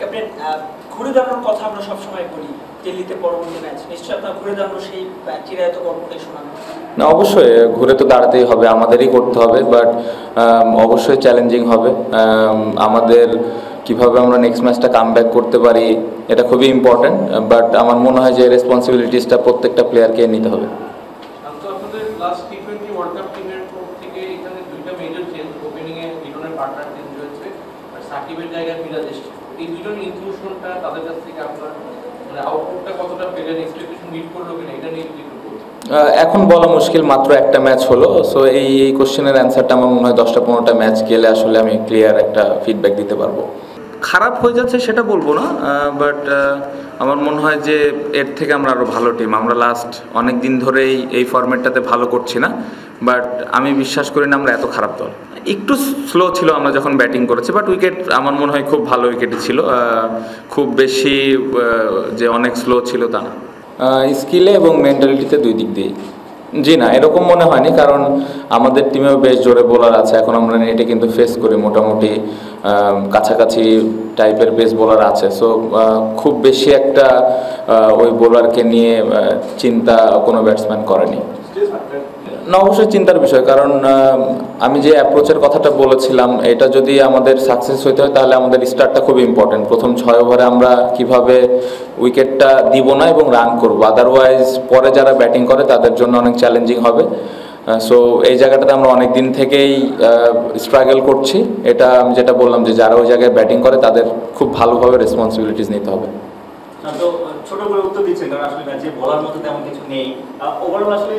Captain, ঘুরে দাঁড়ানোর কথা আমরা সবসময় বলি, দিল্লিতে পরবর্তী ম্যাচ নিশ্চয়ই আপনার ঘুরে দাঁড়ানো সেই চিরায়ত গল্পটাই শোনানো। না, অবশ্যই ঘুরে তো দাঁড়াতেই হবে, আমাদেরই করতে হবে, বাট অবশ্যই চ্যালেঞ্জিং হবে। আমাদের কিভাবে আমরা নেক্সট ম্যাচটা কামব্যাক করতে পারি এটা খুবই ইম্পর্ট্যান্ট, বাট আমার মনে হয় যে রেসপন্সিবিলিটিসটা প্রত্যেকটা প্লেয়ারকে নিতে হবে। আপনাদের লাস্ট টি20 ওয়ার্ল্ড কাপ টিমের তরফ থেকে এখানে দুইটা মেজর চেঞ্জ, ওপেনিং এ লিটনের পার্টনার চেঞ্জ হয়েছে আর সাকিবের জায়গায় মিরাজ এসেছে। এই দুজন ইনক্লুশনটা তাদের কাছ থেকে আপনার মানে আউটপুটটা কতটা পেলেন, এক্সপেকটেশন মিট করলো কিনা, এটা নিয়ে যদি এখন বলা মুশকিল, মাত্র একটা ম্যাচ হলো। সো এই কোশ্চেনের অ্যান্সারটা আমার মনে হয় 10টা-15টা ম্যাচ গেলে আসলে আমি ক্লিয়ার একটা ফিডব্যাক দিতে পারবো। খারাপ হয়ে যাচ্ছে সেটা বলবো না, বাট আমার মনে হয় যে এর থেকে আমরা আরও ভালো টিম। আমরা লাস্ট অনেক দিন ধরেই এই ফরম্যাটটাতে ভালো করছি না, বাট আমি বিশ্বাস করি না আমরা এত খারাপ দল। একটু স্লো ছিল আমরা যখন ব্যাটিং করেছি, বাট উইকেট আমার মনে হয় খুব ভালো উইকেটই ছিল, খুব বেশি যে অনেক স্লো ছিল তা না। স্কিলে এবং মেন্টালিটিতে দুই দিক দিয়েই। জি না, এরকম মনে হয়নি, কারণ আমাদের টিমেও বেশ জোরে বোলার আছে। এখন আমরা নেটে কিন্তু ফেস করি মোটামুটি কাছাকাছি টাইপের পেস বোলার আছে। সো খুব বেশি একটা ওই বোলারকে নিয়ে চিন্তা কোনো ব্যাটসম্যান করেনি। না, অবশ্যই চিন্তার বিষয়, কারণ আমি যে অ্যাপ্রোচের কথাটা বলেছিলাম, এটা যদি আমাদের সাকসেস হইতে হয় তাহলে আমাদের স্টার্টটা খুব ইম্পর্টেন্ট। প্রথম 6 ওভারে আমরা কিভাবে উইকেটটা দিব না এবং রান করব, আদারওয়াইজ পরে যারা ব্যাটিং করে তাদের জন্য অনেক চ্যালেঞ্জিং হবে। সো এই জায়গাটাতে আমরা অনেক দিন থেকেই স্ট্রাগল করছি। এটা আমি যেটা বললাম যে যারা ওই জায়গায় ব্যাটিং করে তাদের খুব ভালোভাবে রেসপন্সিবিলিটিস নিতে হবে। তো ছোট করে উত্তর দিচ্ছেন, কারণ আসলে ম্যাচে বলার মতো তেমন কিছু নেই। ওভারঅল আসলে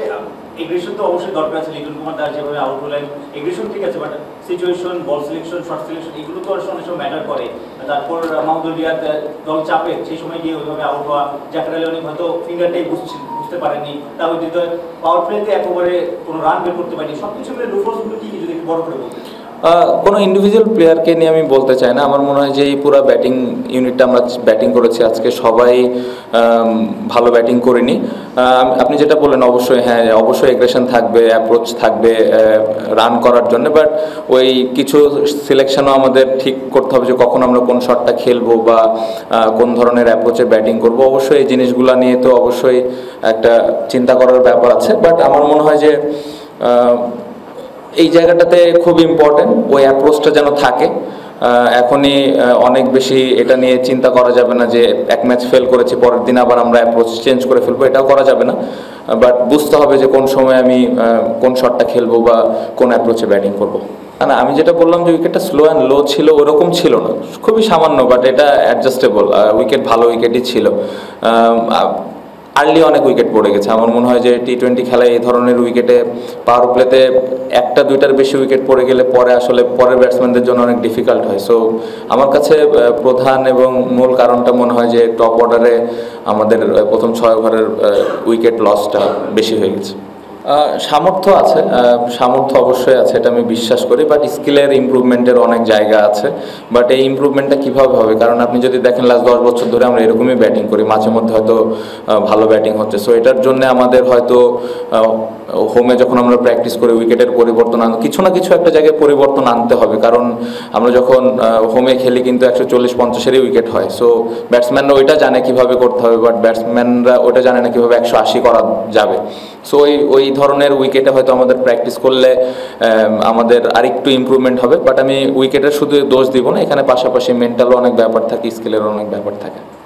এগ্রেশন তো অবশ্যই দরকার আছে। লিটন কুমার দাস যেভাবে আউট হলেন, এগ্রেশন ঠিক আছে, but situation, ball selection, short selection এগুলো তো আসলে অনেক সময় ম্যাটার করে। তারপর মাহমুদুল রিয়াদ দল চাপে সেই সময় গিয়ে ওইভাবে আউট হওয়া, জাকের আলী অনেক হয়তো ফিঙ্গারটাই বুঝতে পারেনি, তা হয়তো পাওয়ার প্লেতে একেবারে কোনো রান বের করতে পারেনি। সব কিছু মিলে লুফলসগুলো কি যদি একটু বড় করে বলতে। কোনো ইন্ডিভিজুয়াল প্লেয়ারকে নিয়ে আমি বলতে চাই না। আমার মনে হয় যে এই পুরো ব্যাটিং ইউনিটটা আমরা ব্যাটিং করেছি আজকে, সবাই ভালো ব্যাটিং করিনি। আপনি যেটা বললেন অবশ্যই, হ্যাঁ অবশ্যই এগ্রেশন থাকবে, অ্যাপ্রোচ থাকবে রান করার জন্য, বাট ওই কিছু সিলেকশনও আমাদের ঠিক করতে হবে যে কখন আমরা কোন শটটা খেলবো বা কোন ধরনের অ্যাপ্রোচে ব্যাটিং করব। অবশ্যই এই জিনিসগুলো নিয়ে তো অবশ্যই একটা চিন্তা করার ব্যাপার আছে, বাট আমার মনে হয় যে এই জায়গাটাতে খুব ইম্পর্টেন্ট ওই অ্যাপ্রোচটা যেন থাকে। এখনই অনেক বেশি এটা নিয়ে চিন্তা করা যাবে না যে এক ম্যাচ ফেল করেছি পরের দিন আবার আমরা অ্যাপ্রোচ চেঞ্জ করে ফেলবো, এটাও করা যাবে না। বাট বুঝতে হবে যে কোন সময় আমি কোন শটটা খেলবো বা কোন অ্যাপ্রোচে ব্যাটিং করবো। না, আমি যেটা বললাম যে উইকেটটা স্লো অ্যান্ড লো ছিল, ওরকম ছিল না, খুবই সামান্য, বাট এটা অ্যাডজাস্টেবল। উইকেট ভালো উইকেটই ছিল। আর্লি অনেক উইকেট পড়ে গেছে। আমার মনে হয় যে টি20 খেলায় এই ধরনের উইকেটে পাওয়ার প্লেতে 1-2টার বেশি উইকেট পড়ে গেলে পরে আসলে পরের ব্যাটসম্যানদের জন্য অনেক ডিফিকাল্ট হয়। সো আমার কাছে প্রধান এবং মূল কারণটা মনে হয় যে টপ অর্ডারে আমাদের প্রথম 6 ওভারের উইকেট লসটা বেশি হয়ে গেছে। সামর্থ্য আছে, সামর্থ্য অবশ্যই আছে, এটা আমি বিশ্বাস করি, বাট স্কিলের ইমপ্রুভমেন্টের অনেক জায়গা আছে। বাট এই ইমপ্রুভমেন্টটা কীভাবে হবে, কারণ আপনি যদি দেখেন লাস্ট 10 বছর ধরে আমরা এরকমই ব্যাটিং করি, মাঝে মধ্যে হয়তো ভালো ব্যাটিং হচ্ছে। সো এটার জন্য আমাদের হয়তো হোমে যখন আমরা প্র্যাকটিস করি উইকেটের পরিবর্তন কিছু না কিছু একটা জায়গায় পরিবর্তন আনতে হবে, কারণ আমরা যখন হোমে খেলি কিন্তু 140-150-এরই উইকেট হয়। সো ব্যাটসম্যানরা ওইটা জানে কীভাবে করতে হবে, বাট ব্যাটসম্যানরা ওইটা জানে না কীভাবে 180 করা যাবে। সো ওই ধরনের উইকেটে হয়তো আমাদের প্র্যাকটিস করলে আমাদের আরেকটু ইমপ্রুভমেন্ট হবে। বাট আমি উইকেটের শুধু দোষ দিব না, এখানে পাশাপাশি মেন্টালও অনেক ব্যাপার থাকে, স্কিলেরও অনেক ব্যাপার থাকে।